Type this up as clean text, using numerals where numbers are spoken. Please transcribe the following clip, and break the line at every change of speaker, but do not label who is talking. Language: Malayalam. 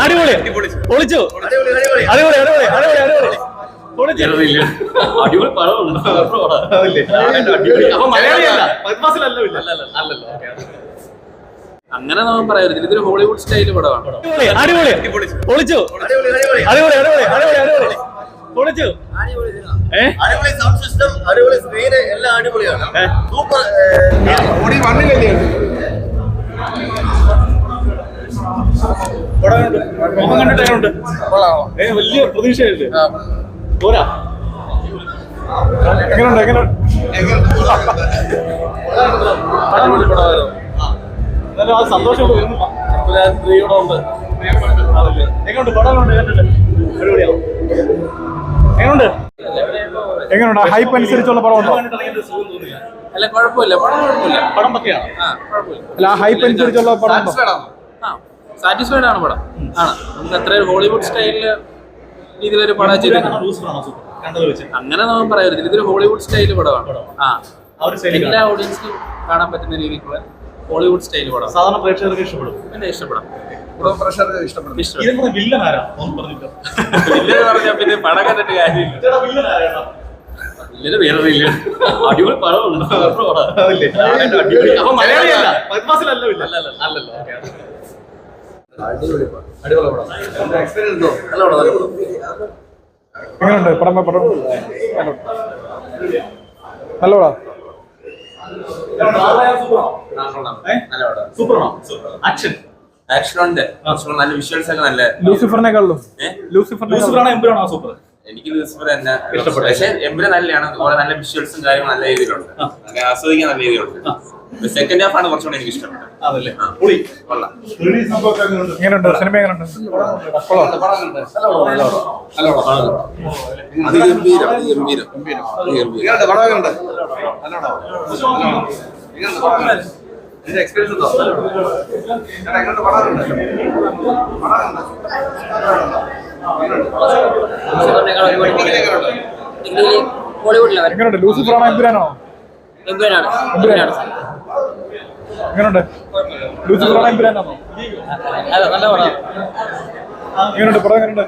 അടിപൊളി പൊളിച്ചു അടിപൊളി അടിപൊളി അടിപൊളി അടിപൊളി
അടിപൊളി പടമുണ്ട്. അങ്ങനെ നമുക്ക് പറയരുത്, ഇതൊരു ഹോളിവുഡ് സ്റ്റൈല് പടമാണ്.
അടിപൊളി പൊളിച്ചു അടിപൊളി അടിപൊളി അടിപൊളി അടിപൊളി പൊളിച്ചു.
അടിപൊളി സൗണ്ട് സിസ്റ്റം, അടിപൊളി സ്ക്രീൻ, എല്ലാം അടിപൊളിയാണ്. സൂപ്പർ.
വലിയ പ്രതീക്ഷയുണ്ട്. പോരാ എങ്ങനെയുണ്ട് സന്തോഷം സ്ത്രീയോടുണ്ട്. എങ്ങനെയുണ്ട് പടം? എങ്ങനെയുണ്ട് ഹൈപ്പ് അനുസരിച്ചുള്ള പടം ഉണ്ടോ?
അല്ല കുഴപ്പമില്ല,
പടം പറ്റിയാണ്.
അല്ല
ഹൈപ്പ് അനുസരിച്ചുള്ള പടം ഉണ്ടോ?
സാറ്റിസ്ഫൈഡ് ആണ് പടം. ആണ് നമുക്ക് അത്ര ഹോളിവുഡ് സ്റ്റൈലില് രീതിയിലൊരു പടം ചെയ്തിട്ടുണ്ട്. അങ്ങനെ നമുക്ക് പറയരുത്, ഇതൊരു ഹോളിവുഡ് സ്റ്റൈല് പടമാണ്. എല്ലാ ഓഡിയൻസിനും കാണാൻ പറ്റുന്ന രീതിക്കുള്ള ഹോളിവുഡ് സ്റ്റൈൽ പടം. സാധാരണ പ്രേക്ഷകർക്ക് ഇഷ്ടപ്പെടും. എന്നെ ഇഷ്ടപ്പെടാം. പറഞ്ഞാൽ പിന്നെ പടം കണ്ടിട്ട് കാര്യമില്ല. അടിപൊളി പടമുണ്ട്. അപ്പൊ മലയാളിയല്ല,
എങ്ങനെയുണ്ട് പടം? നല്ല പടം.
ആക്ഷൻ ഉണ്ട്, നല്ല വിഷ്വൽസ് ഒക്കെ നല്ല.
ലൂസിഫറിനെക്കാളും സൂപ്പർ.
എനിക്ക് ലൂസിഫർ തന്നെ ഇഷ്ടപ്പെട്ടു. പക്ഷെ എംബ്ര നല്ലതാണ്, നല്ല വിഷ്വൽസും കാര്യങ്ങളും നല്ല രീതിയിലുണ്ട്, ആസ്വദിക്കാൻ നല്ല രീതിയിലുണ്ട്. സെക്കൻഡ് ഹാഫ് ആണ് കുറച്ചുകൂടെ എനിക്ക് ഇഷ്ടപ്പെട്ടത്.
എങ്ങനെയുണ്ട് സിനിമ? എങ്ങനെയുണ്ട്? എങ്ങനെയുണ്ട്? ലൂസിഫറാണോ എമ്പുരാനോ? എങ്ങനെയുണ്ട്? ലൂസിഫറാണോ എമ്പുരാനോ? എങ്ങനെയുണ്ട് പടം? എങ്ങനെയുണ്ട്?